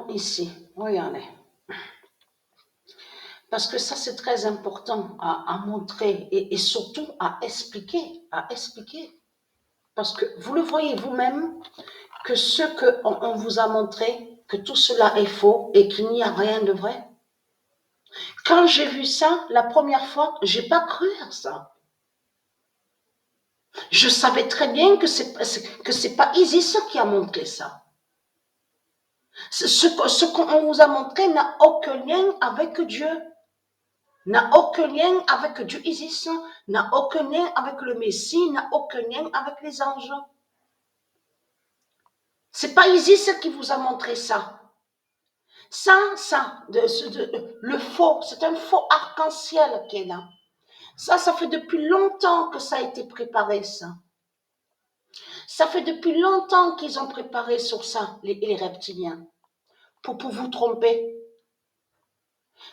ici. Regardez. Parce que ça, c'est très important à montrer et surtout à expliquer. Parce que vous le voyez vous-même que ce qu'on vous a montré, que tout cela est faux et qu'il n'y a rien de vrai. Quand j'ai vu ça, la première fois, j'ai pas cru à ça. Je savais très bien que c'est pas Isis qui a montré ça. Ce qu'on vous a montré n'a aucun lien avec Dieu. N'a aucun lien avec Dieu Isis, n'a aucun lien avec le Messie, n'a aucun lien avec les anges. C'est pas Isis qui vous a montré ça. Le faux, c'est un faux arc-en-ciel qui est là. Ça fait depuis longtemps que ça a été préparé, ça. Ça fait depuis longtemps qu'ils ont préparé sur ça, les reptiliens, pour vous tromper.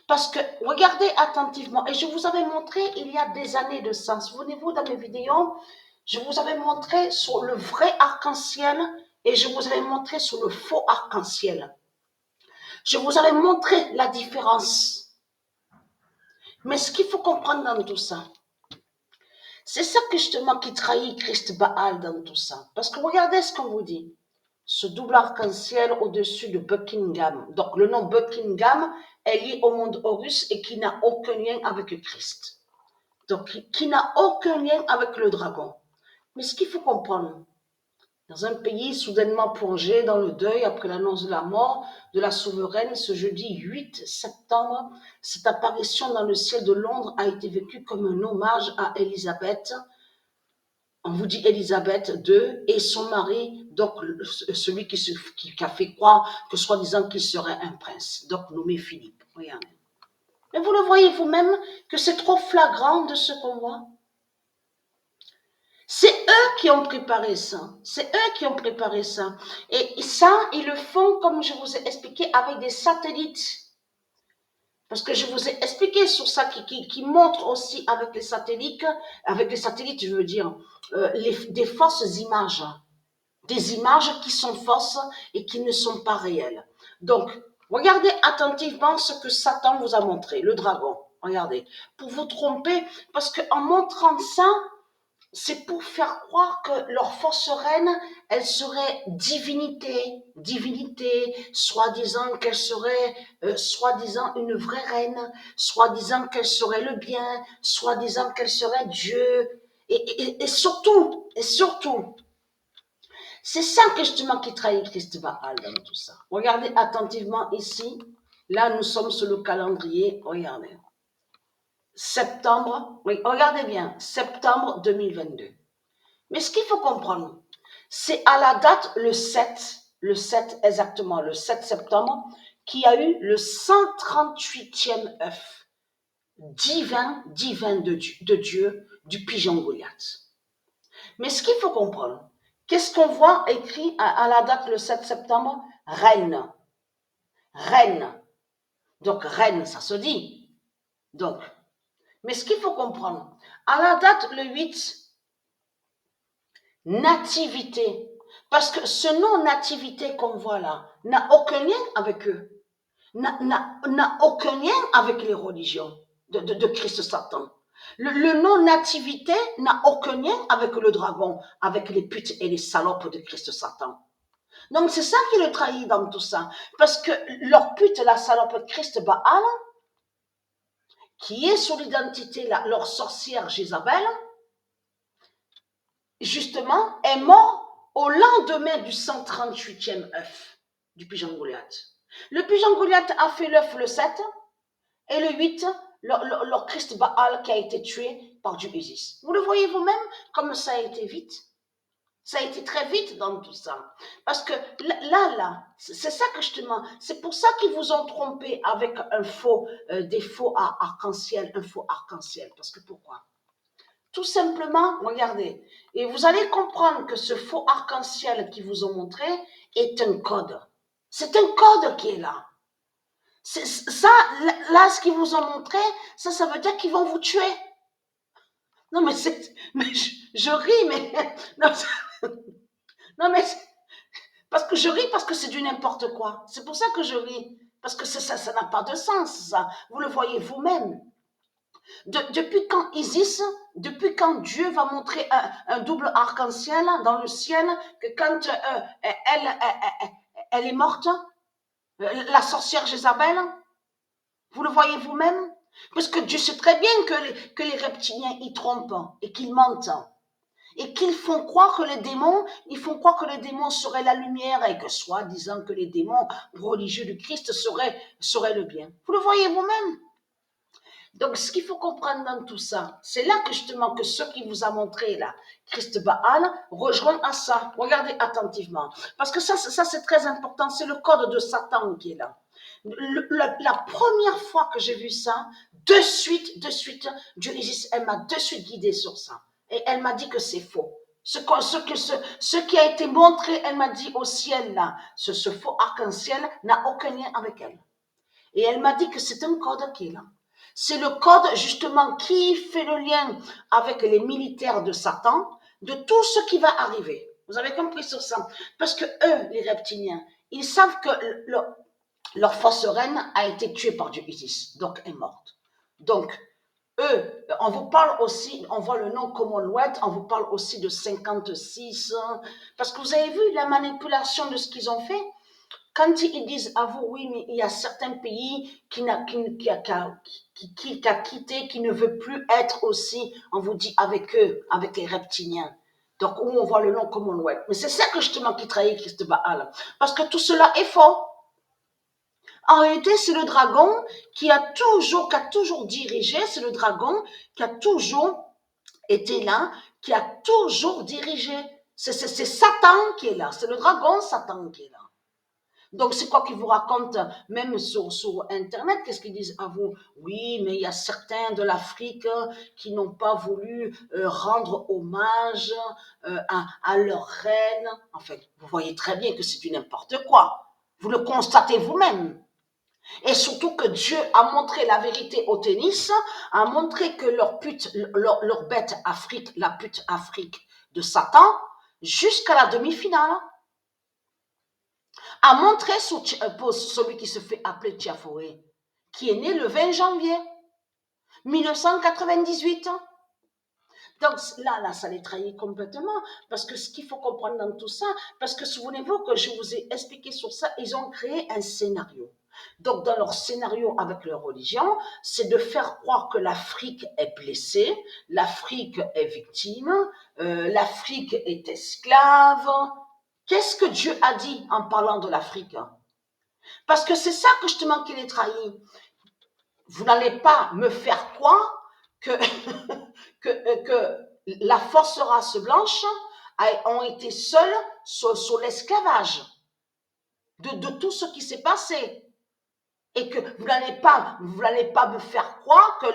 Parce que, regardez attentivement, et je vous avais montré il y a des années de ça, souvenez-vous dans mes vidéos, je vous avais montré sur le vrai arc-en-ciel et je vous avais montré sur le faux arc-en-ciel. Je vous avais montré la différence. Mais ce qu'il faut comprendre dans tout ça, c'est ça que justement qui trahit Christ Baal dans tout ça. Parce que regardez ce qu'on vous dit. Ce double arc-en-ciel au-dessus de Buckingham. Donc le nom Buckingham est lié au monde Horus et qui n'a aucun lien avec Christ. Donc qui n'a aucun lien avec le dragon. Mais ce qu'il faut comprendre, dans un pays soudainement plongé dans le deuil après l'annonce de la mort de la souveraine, ce jeudi 8 septembre, cette apparition dans le ciel de Londres a été vécue comme un hommage à Élisabeth. On vous dit Élisabeth II et son mari, donc celui qui a fait croire que soi-disant qu'il serait un prince, donc nommé Philippe. Regardez. Mais vous le voyez vous-même que c'est trop flagrant de ce qu'on voit. C'est eux qui ont préparé ça. C'est eux qui ont préparé ça. Et ça, ils le font, comme je vous ai expliqué, avec des satellites. Parce que je vous ai expliqué sur ça, qui montre aussi avec les satellites, je veux dire, des fausses images. Des images qui sont fausses et qui ne sont pas réelles. Donc, regardez attentivement ce que Satan vous a montré, le dragon. Regardez, pour vous tromper, parce qu'en montrant ça, c'est pour faire croire que leur fausse reine, elle serait divinité, soi-disant qu'elle serait, soi-disant une vraie reine, soi-disant qu'elle serait le bien, soi-disant qu'elle serait Dieu, et surtout, c'est ça que justement qui trahit Christ Baal dans tout ça. Regardez attentivement ici, là nous sommes sur le calendrier, regardez. Septembre, oui, regardez bien, septembre 2022. Mais ce qu'il faut comprendre, c'est à la date le 7 exactement, le 7 septembre, qu'il y a eu le 138e œuf divin de Dieu, du pigeon Goliath. Mais ce qu'il faut comprendre, qu'est-ce qu'on voit écrit à la date le 7 septembre? Reine. Reine. Donc reine, ça se dit. Donc, mais ce qu'il faut comprendre, à la date le 8, nativité. Parce que ce nom nativité qu'on voit là n'a aucun lien avec eux. N'a aucun lien avec les religions de Christ Satan. Le nom nativité n'a aucun lien avec le dragon, avec les putes et les salopes de Christ Satan. Donc c'est ça qui le trahit dans tout ça. Parce que leur pute, la salope de Christ Baal, qui est sous l'identité, leur sorcière Jézabel, justement, est mort au lendemain du 138e œuf du pigeon Goliath. Le pigeon Goliath a fait l'œuf le 7 et le 8, leur Christ Baal qui a été tué par Dieu Isis. Vous le voyez vous-même comme ça a été vite. Ça a été très vite dans tout ça. Parce que là, c'est ça que je te demande. C'est pour ça qu'ils vous ont trompé avec des faux arc-en-ciel, un faux arc-en-ciel. Parce que pourquoi? Tout simplement, regardez, et vous allez comprendre que ce faux arc-en-ciel qu'ils vous ont montré est un code. C'est un code qui est là. Ça, là, ce qu'ils vous ont montré, ça veut dire qu'ils vont vous tuer. Non, mais je ris, mais... Non, mais Parce que je ris parce que c'est du n'importe quoi. C'est pour ça que je ris. Parce que ça n'a pas de sens, ça. Vous le voyez vous-même. Depuis quand Isis, depuis quand Dieu va montrer un double arc-en-ciel dans le ciel, que quand elle est morte, la sorcière Jézabel, vous le voyez vous-même? Parce que Dieu sait très bien que les reptiliens y trompent et qu'ils mentent. Et qu'ils font croire que les démons, ils font croire que les démons seraient la lumière et que soi-disant que les démons religieux du Christ seraient le bien. Vous le voyez vous-même. Donc, ce qu'il faut comprendre dans tout ça, c'est là que justement que ce qui vous a montré là, Christ Baal, rejoint à ça. Regardez attentivement. Parce que ça c'est très important. C'est le code de Satan qui est là. La première fois que j'ai vu ça, de suite, Dieu Isis, elle m'a de suite guidée sur ça. Et elle m'a dit que c'est faux. Ce qui a été montré, elle m'a dit au ciel là, ce faux arc-en-ciel n'a aucun lien avec elle. Et elle m'a dit que c'est un code qui est là. C'est le code justement qui fait le lien avec les militaires de Satan, de tout ce qui va arriver. Vous avez compris sur ça? Parce que eux, les reptiliens, ils savent que leur fausse reine a été tuée par Dieu Isis, donc est morte. Donc, eux, on vous parle aussi, on voit le nom Commonwealth, on vous parle aussi de 56, parce que vous avez vu la manipulation de ce qu'ils ont fait. Quand ils disent à vous, oui, mais il y a certains pays qui a quitté, qui ne veut plus être aussi, on vous dit, avec eux, avec les reptiliens. Donc, où on voit le nom Commonwealth. Mais c'est ça que justement qui trahit Christ Baal. Parce que tout cela est faux. En réalité, c'est le dragon qui a toujours dirigé, c'est le dragon qui a toujours été là, qui a toujours dirigé. C'est Satan qui est là, c'est le dragon Satan qui est là. Donc, c'est quoi qu'ils vous racontent, même sur Internet, qu'est-ce qu'ils disent à vous? Oui, mais il y a certains de l'Afrique qui n'ont pas voulu rendre hommage à leur reine. En fait, vous voyez très bien que c'est du n'importe quoi. Vous le constatez vous-même. Et surtout que Dieu a montré la vérité au tennis, a montré que leur bête Afrique, la pute Afrique de Satan, jusqu'à la demi-finale, a montré pour celui qui se fait appeler Tiafoe, qui est né le 20 janvier 1998. Donc là, ça les trahit complètement, parce que ce qu'il faut comprendre dans tout ça, parce que souvenez-vous que je vous ai expliqué sur ça, ils ont créé un scénario. Donc dans leur scénario avec leur religion, c'est de faire croire que l'Afrique est blessée, l'Afrique est victime, l'Afrique est esclave. Qu'est-ce que Dieu a dit en parlant de l'Afrique? Parce que c'est ça que justement qui les trahit. Vous n'allez pas me faire croire que, que la force race blanche ont été seuls sur l'esclavage de tout ce qui s'est passé. Et que vous n'allez pas me faire croire que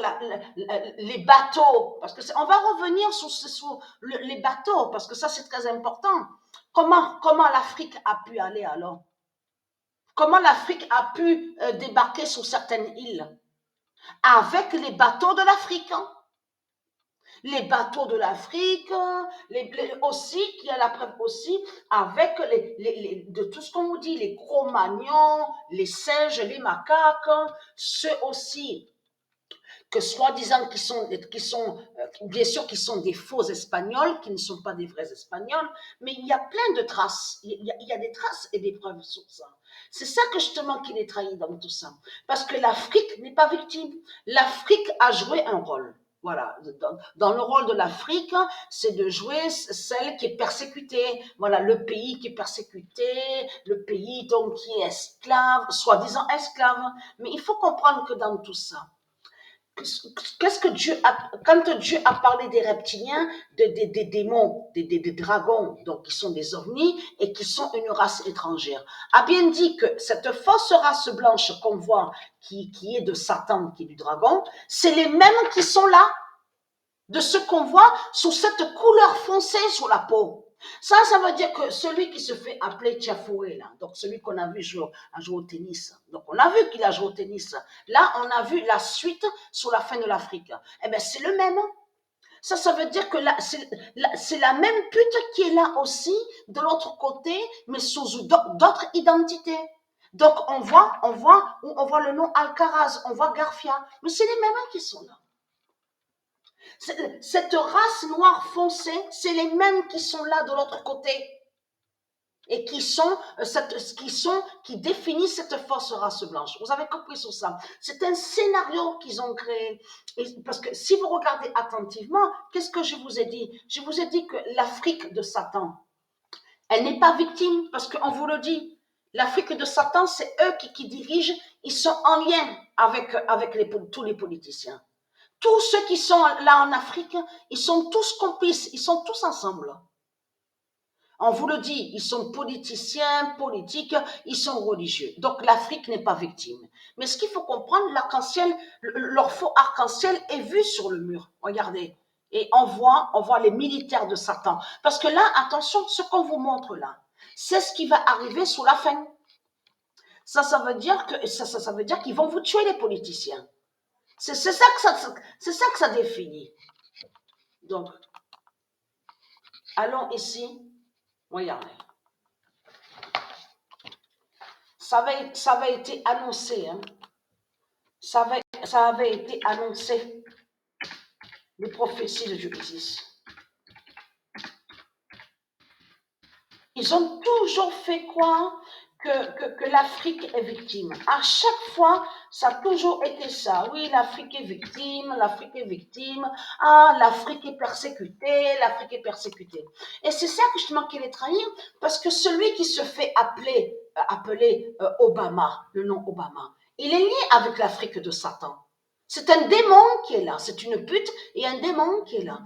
les bateaux, parce que on va revenir sur les bateaux, parce que ça c'est très important. Comment l'Afrique a pu aller alors? Comment l'Afrique a pu débarquer sur certaines îles? Avec les bateaux de l'Afrique. Les bateaux de l'Afrique, aussi, qui a la preuve aussi, avec de tout ce qu'on vous dit, les Cro-Magnons, les singes, les macaques, ceux aussi que soi-disant bien sûr qui sont des faux Espagnols, qui ne sont pas des vrais Espagnols, mais il y a plein de traces, il y a des traces et des preuves sur ça. C'est ça que justement qui les trahit dans tout ça. Parce que l'Afrique n'est pas victime. L'Afrique a joué un rôle. Voilà, dans le rôle de l'Afrique, c'est de jouer celle qui est persécutée. Voilà, le pays qui est persécuté, le pays donc qui est esclave, soi-disant esclave. Mais il faut comprendre que dans tout ça, qu'est-ce que quand Dieu a parlé des reptiliens, des démons, des dragons, donc qui sont des ovnis et qui sont une race étrangère, a bien dit que cette fausse race blanche qu'on voit, qui est de Satan, qui est du dragon, c'est les mêmes qui sont là, de ce qu'on voit sous cette couleur foncée sur la peau. Ça veut dire que celui qui se fait appeler Tiafoué, là, donc celui qu'on a vu jouer au tennis, donc on a vu qu'il a joué au tennis, là on a vu la suite sur la fin de l'Afrique. Eh bien c'est le même. Ça veut dire que c'est la même pute qui est là aussi, de l'autre côté, mais sous d'autres identités. Donc, on voit le nom Alcaraz, on voit Garfia, mais c'est les mêmes qui sont là. Cette race noire foncée, c'est les mêmes qui sont là de l'autre côté et qui définissent cette fausse race blanche. Vous avez compris sur ça? C'est un scénario qu'ils ont créé. Parce que si vous regardez attentivement, qu'est-ce que je vous ai dit? Je vous ai dit que l'Afrique de Satan, elle n'est pas victime, parce qu'on vous le dit. L'Afrique de Satan, c'est eux qui dirigent, ils sont en lien avec tous les politiciens. Tous ceux qui sont là en Afrique, ils sont tous complices, ils sont tous ensemble. On vous le dit, ils sont politiciens, politiques, ils sont religieux. Donc l'Afrique n'est pas victime. Mais ce qu'il faut comprendre, l'arc-en-ciel, leur faux arc-en-ciel est vu sur le mur. Regardez. Et on voit les militaires de Satan. Parce que là, attention, ce qu'on vous montre là, c'est ce qui va arriver sous la fin. Ça veut dire ça veut dire qu'ils vont vous tuer, les politiciens. C'est ça que ça définit. Donc, allons ici. Regardez. Ça avait été annoncé. Hein. Ça avait été annoncé. Les prophéties de Isis. Ils ont toujours fait croire que l'Afrique est victime. À chaque fois, ça a toujours été ça. Oui, l'Afrique est victime, l'Afrique est victime. Ah, l'Afrique est persécutée, l'Afrique est persécutée. Et c'est ça que justement qu'il est trahi, parce que celui qui se fait appeler Obama, le nom Obama, il est lié avec l'Afrique de Satan. C'est un démon qui est là, c'est une pute et un démon qui est là.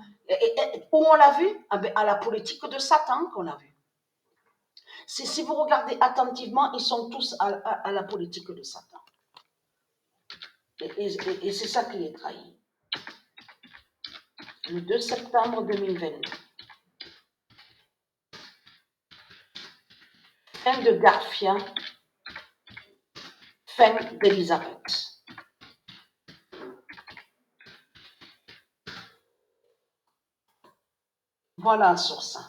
Où on l'a vu? À la politique de Satan qu'on l'a vu. Si vous regardez attentivement, ils sont tous à la politique de Satan. Et c'est ça qui est trahi. Le 2 septembre 2022. Fin de Garfia, fin d'Elisabeth. Voilà sur ça.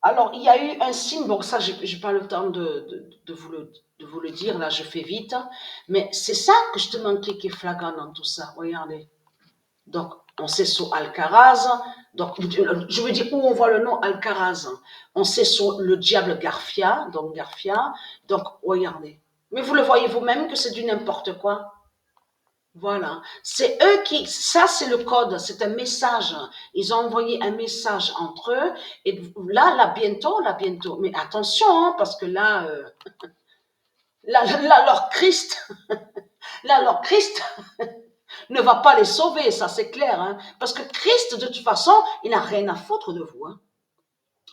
Alors, il y a eu un signe, bon ça, je n'ai pas le temps de vous le dire, là je fais vite, mais c'est ça que je te manquais qui est flagrant dans tout ça, regardez. Donc, on sait sur Alcaraz, donc je veux dire où on voit le nom Alcaraz, on sait sur le diable Garfia, donc regardez. Mais vous le voyez vous-même que c'est du n'importe quoi. Voilà, c'est eux ça c'est le code, c'est un message. Ils ont envoyé un message entre eux, et là bientôt, mais attention, hein, parce que là, leur Christ, leur Christ ne va pas les sauver, ça c'est clair, hein, parce que Christ, de toute façon, il n'a rien à foutre de vous. Hein.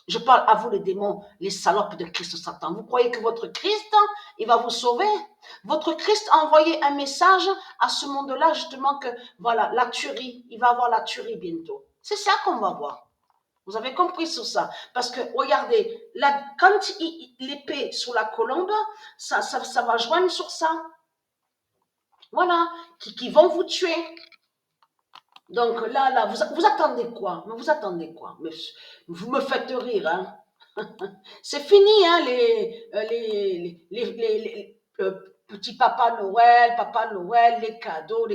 Je parle à vous les démons, les salopes de Christ Satan. Vous croyez que votre Christ, il va vous sauver? Votre Christ a envoyé un message à ce monde-là, justement, que voilà, la tuerie, il va avoir la tuerie bientôt. C'est ça qu'on va voir. Vous avez compris sur ça? Parce que, regardez, quand l'épée sur la colombe, ça va joindre sur ça. Voilà, qui vont vous tuer. Donc là, vous attendez quoi? Mais vous attendez quoi? Mais vous me faites rire, hein? C'est fini, hein, les petits Papa Noël, les cadeaux.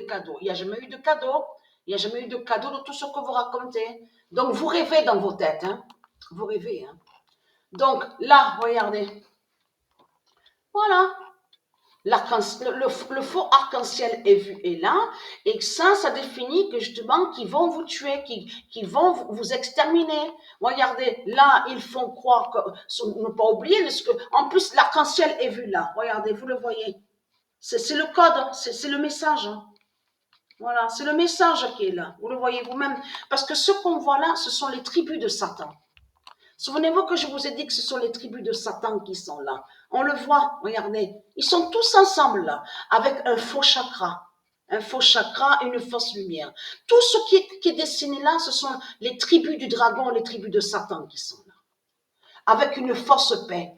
Il n'y a jamais eu de cadeaux. Il n'y a jamais eu de cadeaux de tout ce que vous racontez. Donc, vous rêvez dans vos têtes, hein? Vous rêvez, hein? Donc, là, regardez. Voilà. Le faux arc-en-ciel est là, et ça définit que justement qu'ils vont vous tuer, qu'ils vont vous exterminer. Regardez, là, ils font croire que, ne pas oublier, en plus l'arc-en-ciel est vu là. Regardez, vous le voyez. C'est le code, c'est le message. Voilà, c'est le message qui est là. Vous le voyez vous-même. Parce que ce qu'on voit là, ce sont les tribus de Satan. Souvenez-vous que je vous ai dit que ce sont les tribus de Satan qui sont là. On le voit, regardez. Ils sont tous ensemble là, avec un faux chakra. Un faux chakra et une fausse lumière. Tout ce qui est dessiné là, ce sont les tribus du dragon, les tribus de Satan qui sont là. Avec une fausse paix.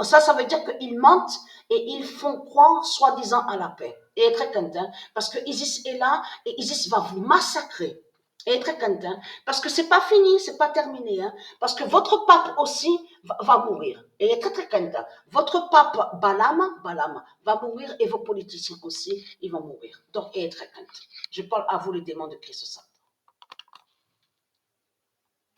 Ça veut dire qu'ils mentent et ils font croire, soi-disant, à la paix. Et très content, parce que Isis est là et Isis va vous massacrer. Et très content. Parce que c'est pas fini, c'est pas terminé. Hein, parce que votre pape aussi va mourir. Et très très content. Votre pape Balam va mourir et vos politiciens aussi, ils vont mourir. Donc, et très content. Je parle à vous les démons de Christ.